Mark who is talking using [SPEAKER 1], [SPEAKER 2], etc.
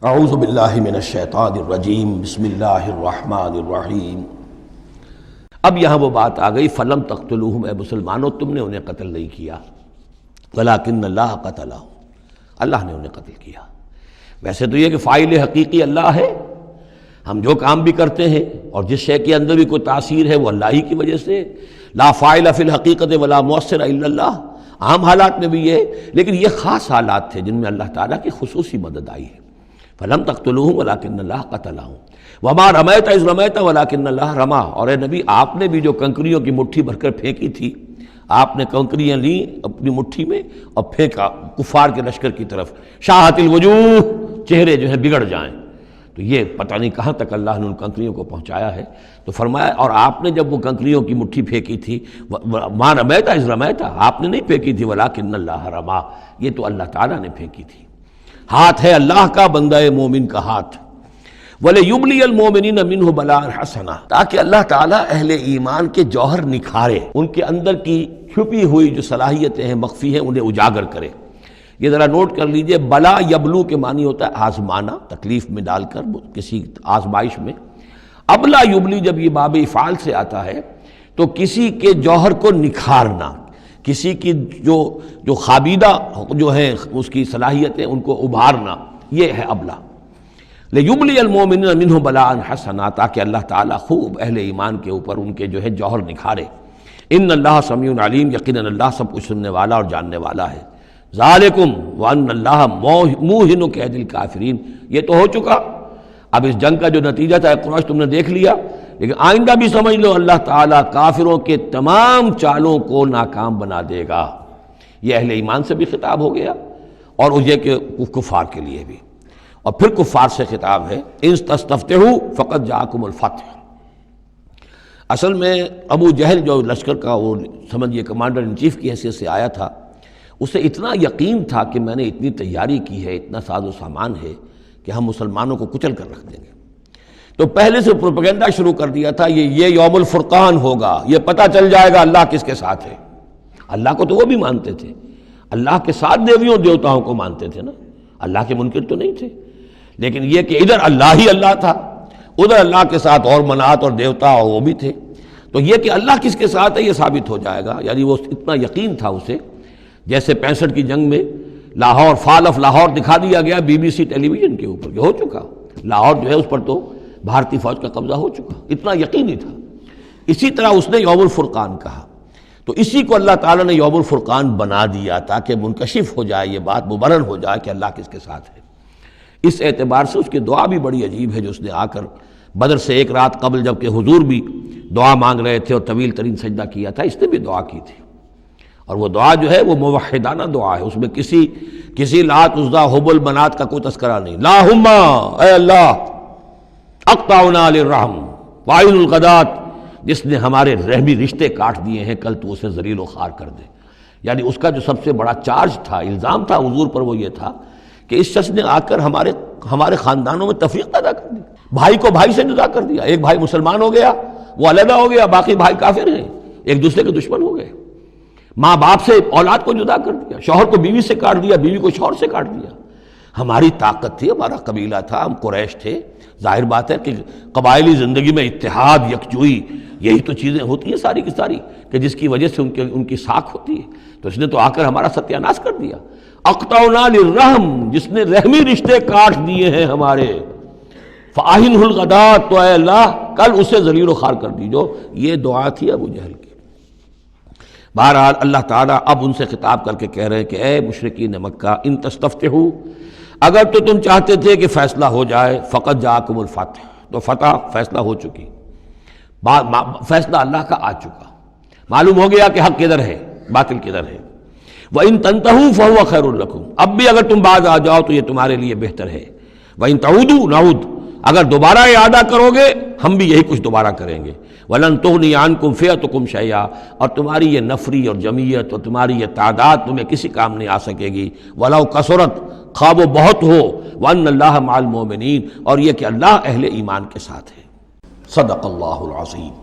[SPEAKER 1] اعوذ باللہ من الشیطان الرجیم بسم اللہ الرحمن الرحیم۔ اب یہاں وہ بات آ گئی فلم تقتلوہم، اے مسلمانوں تم نے انہیں قتل نہیں کیا، ولکن اللہ قتلہم، اللہ نے انہیں قتل کیا۔ ویسے تو یہ کہ فاعل حقیقی اللہ ہے، ہم جو کام بھی کرتے ہیں اور جس شے کے اندر بھی کوئی تاثیر ہے وہ اللہ ہی کی وجہ سے، لا فاعل فی الحقیقت ولا مؤثر الا اللہ۔ عام حالات میں بھی یہ، لیکن یہ خاص حالات تھے جن میں اللہ تعالیٰ کی خصوصی مدد آئی ہے۔ فلم تقتلوہم ولکن اللہ قتلہم وما رمیت اذ رمیت ولکن اللہ رما۔ اور اے نبی آپ نے بھی جو کنکریوں کی مٹھی بھر کر پھینکی تھی، آپ نے کنکریاں لیں اپنی مٹھی میں اور پھینکا کفار کے لشکر کی طرف، شاہت الوجوہ، چہرے جو ہیں بگڑ جائیں۔ تو یہ پتہ نہیں کہاں تک اللہ نے ان کنکریوں کو پہنچایا ہے۔ تو فرمایا اور آپ نے جب وہ کنکریوں کی مٹھی پھینکی تھی، ما رمیت اذ رمیت، آپ نے نہیں پھینکی تھی ولکن اللہ رما، یہ تو اللہ تعالیٰ نے پھینکی تھی۔ ہاتھ ہے اللہ کا، بندہ مومن کا ہاتھ۔ وَلِيُبْلِيَ الْمُؤْمِنِينَ مِنْهُ بَلَاءً حَسَنًا، تاکہ اللہ تعالیٰ اہل ایمان کے جوہر نکھارے، ان کے اندر کی چھپی ہوئی جو صلاحیتیں ہیں مخفی ہیں انہیں اجاگر کرے۔ یہ ذرا نوٹ کر لیجئے، بلا یبلو کے معنی ہوتا ہے آزمانا، تکلیف میں ڈال کر کسی آزمائش میں۔ ابلا یبلی جب یہ باب افعال سے آتا ہے تو کسی کے جوہر کو نکھارنا، کسی کی جو خابیدہ جو ہیں اس کی صلاحیتیں ان کو ابھارنا، یہ ہے ابلا۔ لیبلی المؤمنین منہ بلاء حسنا، تاکہ اللہ تعالیٰ خوب اہل ایمان کے اوپر ان کے جو ہے جوہر نکھارے۔ ان اللہ سمیع علیم، یقیناً اللہ سب کچھ سننے والا اور جاننے والا ہے۔ ذالکم وان اللہ موہن کید الکافرین، یہ تو ہو چکا۔ اب اس جنگ کا جو نتیجہ تھا قریش تم نے دیکھ لیا، لیکن آئندہ بھی سمجھ لو اللہ تعالیٰ کافروں کے تمام چالوں کو ناکام بنا دے گا۔ یہ اہل ایمان سے بھی خطاب ہو گیا اور یہ کہ کفار کے لیے بھی، اور پھر کفار سے خطاب ہے، ان تستفتحوا فقد جاءکم الفتح۔ اصل میں ابو جہل جو لشکر کا وہ سمجھیے کمانڈر ان چیف کی حیثیت سے آیا تھا، اسے اتنا یقین تھا کہ میں نے اتنی تیاری کی ہے، اتنا ساز و سامان ہے کہ ہم مسلمانوں کو کچل کر رکھ دیں گے۔ تو پہلے سے پروپیگنڈا شروع کر دیا تھا، یہ یوم الفرقان ہوگا، یہ پتہ چل جائے گا اللہ کس کے ساتھ ہے۔ اللہ کو تو وہ بھی مانتے تھے، اللہ کے ساتھ دیویوں دیوتاؤں کو مانتے تھے نا، اللہ کے منکر تو نہیں تھے، لیکن یہ کہ ادھر اللہ ہی اللہ تھا، ادھر اللہ کے ساتھ اور منات اور دیوتا اور وہ بھی تھے، تو یہ کہ اللہ کس کے ساتھ ہے یہ ثابت ہو جائے گا۔ یعنی وہ اتنا یقین تھا اسے، جیسے 65 کی جنگ میں لاہور، فال آف لاہور دکھا دیا گیا BBC ٹیلی ویژن کے اوپر، یہ ہو چکا، لاہور جو ہے اس پر تو بھارتی فوج کا قبضہ ہو چکا، اتنا یقینی تھا۔ اسی طرح اس نے یوم الفرقان کہا، تو اسی کو اللہ تعالیٰ نے یوم الفرقان بنا دیا تاکہ منکشف ہو جائے، یہ بات مبرہن ہو جائے کہ اللہ کس کے ساتھ ہے۔ اس اعتبار سے اس کی دعا بھی بڑی عجیب ہے، جو اس نے آ کر بدر سے ایک رات قبل جب کہ حضور بھی دعا مانگ رہے تھے اور طویل ترین سجدہ کیا تھا، اس نے بھی دعا کی تھی، اور وہ دعا جو ہے وہ موحدانہ دعا ہے، اس میں کسی لات عزا حبل منات کا کوئی تذکرہ نہیں۔ اللہم، اے اللہ، اقطعنا للرحم وعین الغدات، جس نے ہمارے رحمی رشتے کاٹ دیے ہیں کل تو اسے ذلیل و خوار کر دے۔ یعنی اس کا جو سب سے بڑا چارج تھا، الزام تھا حضور پر، وہ یہ تھا کہ اس شخص نے آ کر ہمارے خاندانوں میں تفریق پیدا کر دی، بھائی کو بھائی سے جدا کر دیا، ایک بھائی مسلمان ہو گیا وہ علیحدہ ہو گیا، باقی بھائی کافر ہیں، ایک دوسرے کے دشمن ہو گئے، ماں باپ سے اولاد کو جدا کر دیا، شوہر کو بیوی سے کاٹ دیا، بیوی کو شوہر سے کاٹ دیا۔ ہماری طاقت تھی، ہمارا قبیلہ تھا، ہم قریش تھے، ظاہر بات ہے کہ قبائلی زندگی میں اتحاد، یکجوئی، یہی تو چیزیں ہوتی ہیں ساری کی ساری، کہ جس کی وجہ سے ان کی ساکھ ہوتی ہے۔ تو اس نے تو آ کر ہمارا ستیہ ناش کر دیا۔ اقطعنا للرحم، جس نے رحمی رشتے کاٹ دیے ہیں ہمارے، فاہنہ الغدات، تو اے اللہ کل اسے ذلیل و خوار کر دیجو۔ یہ دعا تھی ابو جہل کی۔ بہرحال اللہ تعالیٰ اب ان سے خطاب کر کے کہہ رہے ہیں کہ اے مشرکین مکہ، ان تستفتحوا، اگر تو تم چاہتے تھے کہ فیصلہ ہو جائے، فقط جاءکم الفتح، تو فتح فیصلہ ہو چکی، فیصلہ اللہ کا آ چکا، معلوم ہو گیا کہ حق کدھر ہے باطل کدھر ہے۔ وَإِن تَنْتَهُوا فَهُوَ خَيْرٌ لَكُمْ، اب بھی اگر تم باز آ جاؤ تو یہ تمہارے لیے بہتر ہے۔ وَإِن تَعُودُوا نَعُودْ، اگر دوبارہ اعادہ کرو گے ہم بھی یہی کچھ دوبارہ کریں گے۔ وَلَن تُغْنِيَ عَنْكُمْ فِئَتُكُمْ شَيْئًا، اور تمہاری یہ نفری اور جمعیت اور تمہاری یہ تعداد تمہیں کسی کام نہیں آ سکے گی۔ وَلَوْ كَثُرَتْ، خواہ وہ بہت ہو۔ وَأَنَّ اللَّهَ مَعَ الْمُؤْمِنِينَ، اور یہ کہ اللہ اہل ایمان کے ساتھ ہے۔ صدق اللہ العظیم۔